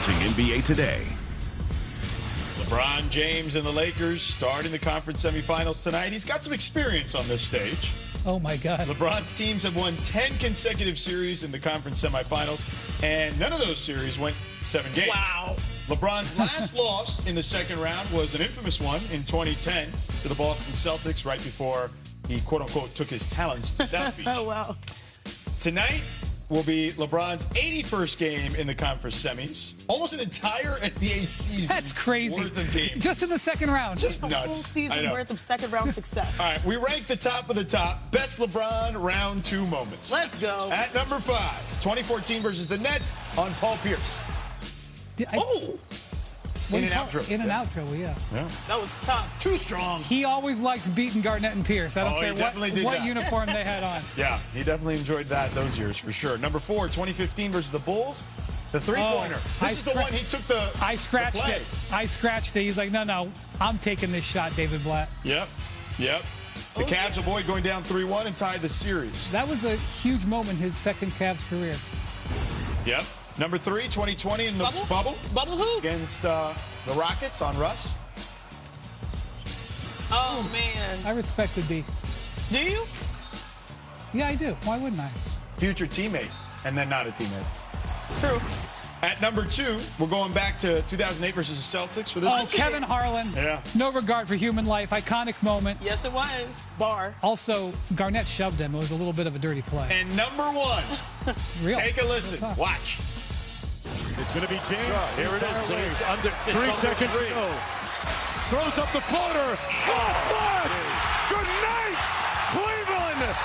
watching NBA today. LeBron James and the Lakers starting the conference semifinals tonight. He's got some experience on this stage. Oh, my God. LeBron's teams have won 10 consecutive series in the conference semifinals, and none of those series went 7 games. Wow. LeBron's last loss in the second round was an infamous one in 2010 to the Boston Celtics right before he, quote-unquote, took his talents to South Beach. Oh, wow. Tonight will be LeBron's 81st game in the conference semis. Almost an entire NBA season. That's crazy. Worth of games. Just in the second round. Just A nuts. whole season worth of second-round success. All right, we rank the top of the top. Best LeBron round 2 moments. Let's go. At number 5, 2014 versus the Nets on Paul Pierce. In and out dribble. In and out dribble, yeah. That was tough. Too strong. He always likes beating Garnett and Pierce. I don't care what uniform they had on. Yeah, he definitely enjoyed those years for sure. Number 4, 2015 versus the Bulls. The three-pointer. This is the one he took the I scratched it. I scratched it. He's like, no, I'm taking this shot, David Blatt. Yep. The Cavs avoid going down 3-1 and tied the series. That was a huge moment in his second Cavs career. Yep. Number 3, 2020 in the bubble. Bubble hoop. Against the Rockets on Russ. Oh, man. I respect the D. Do you? Yeah, I do. Why wouldn't I? Future teammate, and then not a teammate. True. At number 2, we're going back to 2008 versus the Celtics for this one. Kevin Harlan. Yeah. No regard for human life. Iconic moment. Yes, it was. Bar. Also, Garnett shoved him. It was a little bit of a dirty play. And number 1, take a listen. Watch. It's going to be James. Here it is. It's under 3 seconds to go. Throws up the floater. Good night, Cleveland.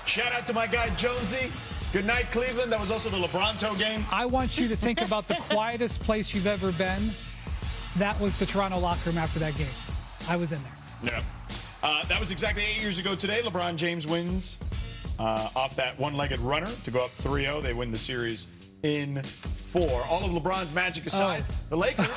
Shout out to my guy Jonesy. Good night, Cleveland. That was also the LeBronto game. I want you to think about the quietest place you've ever been. That was the Toronto locker room after that game. I was in there. Yeah. That was exactly 8 years ago today. LeBron James wins off that one-legged runner to go up 3-0. They win the series in 4. All of LeBron's magic aside, the Lakers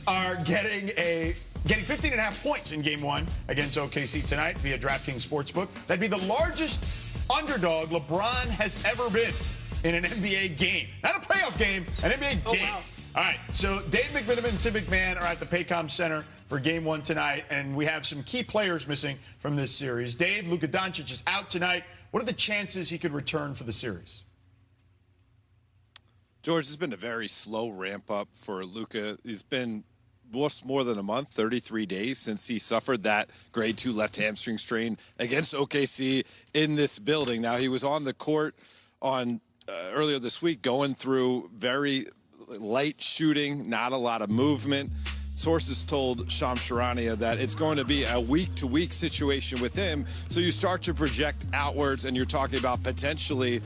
are getting 15.5 points in Game 1 against OKC tonight via DraftKings Sportsbook. That'd be the largest underdog LeBron has ever been in an NBA game. Not a playoff game, an NBA game. Wow. All right, so Dave McMenamin and Tim McMahon are at the Paycom Center for Game 1 tonight, and we have some key players missing from this series. Dave, Luka Doncic is out tonight. What are the chances he could return for the series? George, it's been a very slow ramp up for Luka. He's been more than a month, 33 days, since he suffered that grade 2 left hamstring strain against OKC in this building. Now, he was on the court on earlier this week going through very light shooting, not a lot of movement. Sources told Shams Charania that it's going to be a week-to-week situation with him. So you start to project outwards, and you're talking about potentially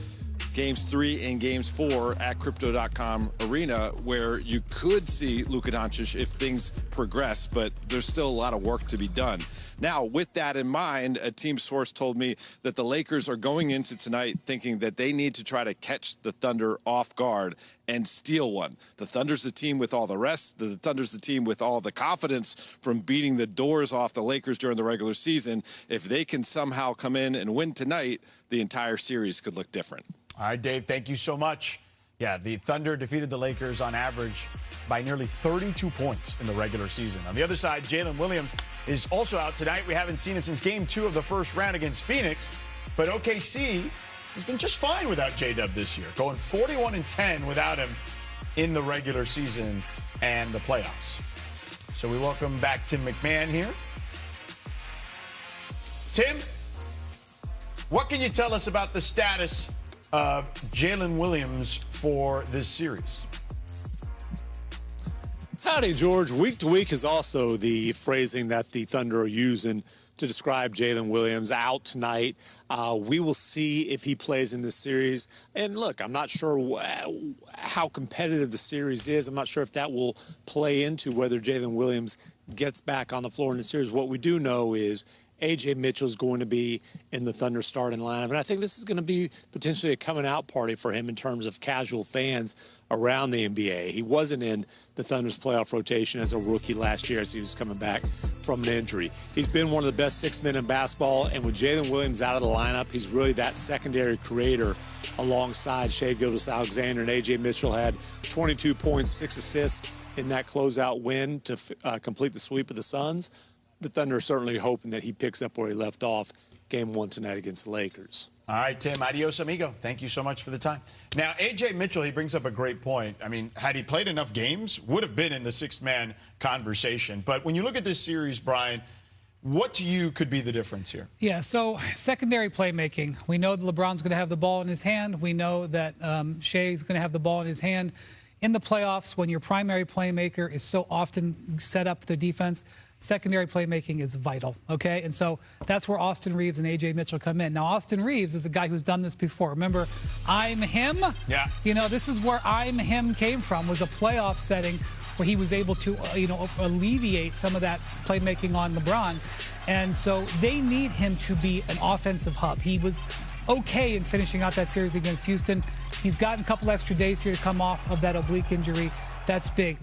Games 3 and Games 4 at Crypto.com Arena, where you could see Luka Doncic if things progress, but there's still a lot of work to be done. Now, with that in mind, a team source told me that the Lakers are going into tonight thinking that they need to try to catch the Thunder off guard and steal one. The Thunder's the team with all the rest. The Thunder's the team with all the confidence from beating the doors off the Lakers during the regular season. If they can somehow come in and win tonight, the entire series could look different. All right, Dave, thank you so much. Yeah, the Thunder defeated the Lakers on average by nearly 32 points in the regular season. On the other side, Jalen Williams is also out tonight. We haven't seen him since Game 2 of the first round against Phoenix, but OKC has been just fine without J-Dub this year, going 41-10 without him in the regular season and the playoffs. So we welcome back Tim McMahon here. Tim, what can you tell us about the status of Jalen Williams for this series? Howdy, George. Week to week is also the phrasing that the Thunder are using to describe Jalen Williams out tonight. We will see if he plays in this series. And look, I'm not sure how competitive the series is. I'm not sure if that will play into whether Jalen Williams gets back on the floor in the series. What we do know is A.J. Mitchell's going to be in the Thunder starting lineup. And I think this is going to be potentially a coming-out party for him in terms of casual fans around the NBA. He wasn't in the Thunder's playoff rotation as a rookie last year as he was coming back from an injury. He's been one of the best 6 men in basketball, and with Jalen Williams out of the lineup, he's really that secondary creator alongside Shai Gilgeous-Alexander. And A.J. Mitchell had 22 points, 6 assists in that closeout win to complete the sweep of the Suns. The Thunder are certainly hoping that he picks up where he left off game 1 tonight against the Lakers. All right, Tim, adios, amigo. Thank you so much for the time. Now, A.J. Mitchell, he brings up a great point. I mean, had he played enough games, would have been in the sixth-man conversation. But when you look at this series, Brian, what to you could be the difference here? Yeah, so secondary playmaking. We know that LeBron's going to have the ball in his hand. We know that Shai's going to have the ball in his hand. In the playoffs, when your primary playmaker is so often set up the defense, secondary playmaking is vital, okay? And so that's where Austin Reeves and A.J. Mitchell come in. Now, Austin Reeves is a guy who's done this before. Remember, I'm him? Yeah. You know, this is where I'm him came from, was a playoff setting where he was able to, alleviate some of that playmaking on LeBron. And so they need him to be an offensive hub. He was okay in finishing out that series against Houston. He's gotten a couple extra days here to come off of that oblique injury. That's big.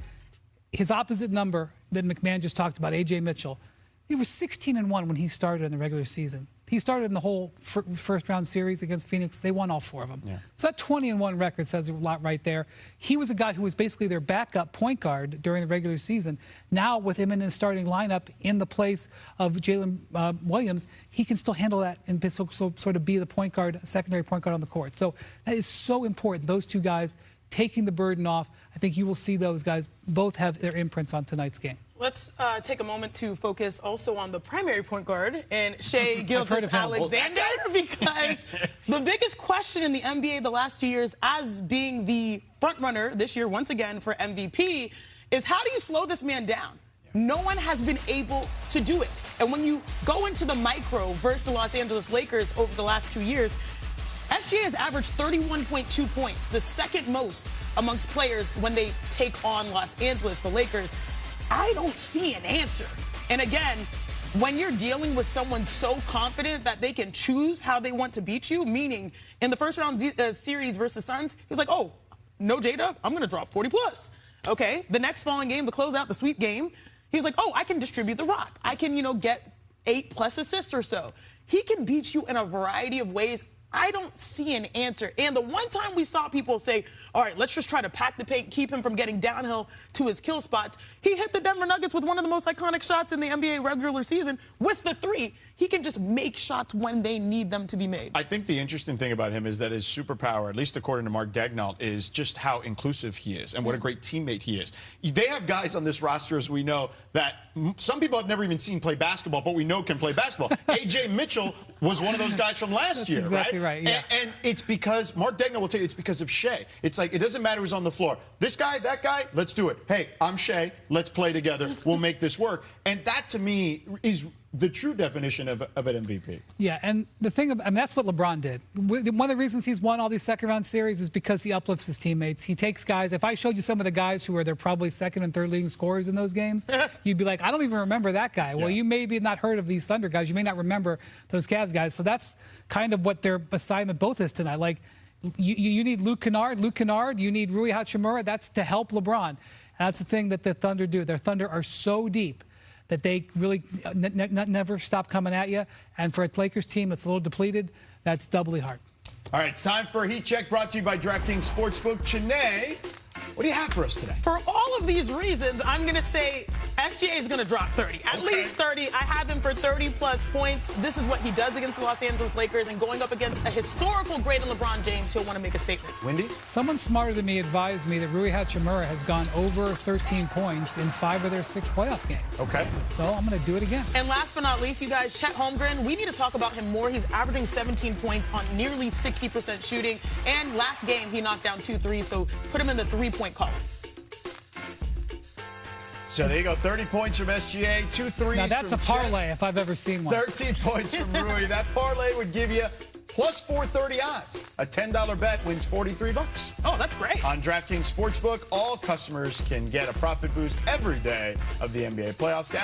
His opposite number that McMahon just talked about, A.J. Mitchell, he was 16-1 when he started in the regular season. He started in the whole first-round series against Phoenix. They won all 4 of them. Yeah. So that 20-1 record says a lot right there. He was a guy who was basically their backup point guard during the regular season. Now, with him in the starting lineup in the place of Jalen Williams, he can still handle that and sort of be the point guard, secondary point guard on the court. So that is so important, those two guys taking the burden off. I think you will see those guys both have their imprints on tonight's game. Let's take a moment to focus also on the primary point guard and Shai Gilgeous-Alexander, because the biggest question in the NBA the last 2 years, as being the front runner this year once again for MVP, is how do you slow this man down? No one has been able to do it. And when you go into the micro versus the Los Angeles Lakers over the last 2 years, SGA has averaged 31.2 points, the second most amongst players when they take on Los Angeles, the Lakers. I don't see an answer. And again, when you're dealing with someone so confident that they can choose how they want to beat you, meaning in the first round series versus Suns, he was like, oh, no J-Dub, I'm going to drop 40+. Okay, the next following game, the closeout, the sweep game, he was like, oh, I can distribute the rock. I can, get 8+ assists or so. He can beat you in a variety of ways. I don't see an answer. And the one time we saw people say, all right, let's just try to pack the paint, keep him from getting downhill to his kill spots, he hit the Denver Nuggets with one of the most iconic shots in the NBA regular season with the 3. He can just make shots when they need them to be made. I think the interesting thing about him is that his superpower, at least according to Mark Daigneault, is just how inclusive he is and what a great teammate he is. They have guys on this roster, as we know, that some people have never even seen play basketball, but we know can play basketball. A.J. Mitchell was one of those guys from last year, exactly right? Yeah. And it's because, Mark Daigneault will tell you, it's because of Shai. It's like, it doesn't matter who's on the floor. This guy, that guy, let's do it. Hey, I'm Shai. Let's play together. We'll make this work. And that, to me, is the true definition of an MVP. Yeah, and the thing, that's what LeBron did. One of the reasons he's won all these second-round series is because he uplifts his teammates. He takes guys. If I showed you some of the guys who are their probably second and third leading scorers in those games, you'd be like, I don't even remember that guy. Yeah. Well, you may be not heard of these Thunder guys. You may not remember those Cavs guys. So that's kind of what their assignment both is tonight. Like, you need Luke Kennard, you need Rui Hachimura. That's to help LeBron. And that's the thing that the Thunder do. Their Thunder are so deep that they really never stop coming at you. And for a Lakers team that's a little depleted, that's doubly hard. All right, it's time for a Heat Check, brought to you by DraftKings Sportsbook. Chene, what do you have for us today? For all of these reasons, I'm going to say SGA is going to drop 30. At least 30. I have him for 30+ points. This is what he does against the Los Angeles Lakers, and going up against a historical great in LeBron James, he'll want to make a statement. Wendy? Someone smarter than me advised me that Rui Hachimura has gone over 13 points in 5 of their 6 playoff games. Okay. So I'm going to do it again. And last but not least, you guys, Chet Holmgren, we need to talk about him more. He's averaging 17 points on nearly 60% shooting. And last game, he knocked down 2 threes, so put him in the 3-point column. So there you go, 30 points from SGA, 2 threes. Now that's from a parlay Chet. if I've ever seen one. 13 points from Rui. That parlay would give you plus 430 odds. A $10 bet wins $43. Oh, that's great. On DraftKings Sportsbook, all customers can get a profit boost every day of the NBA playoffs.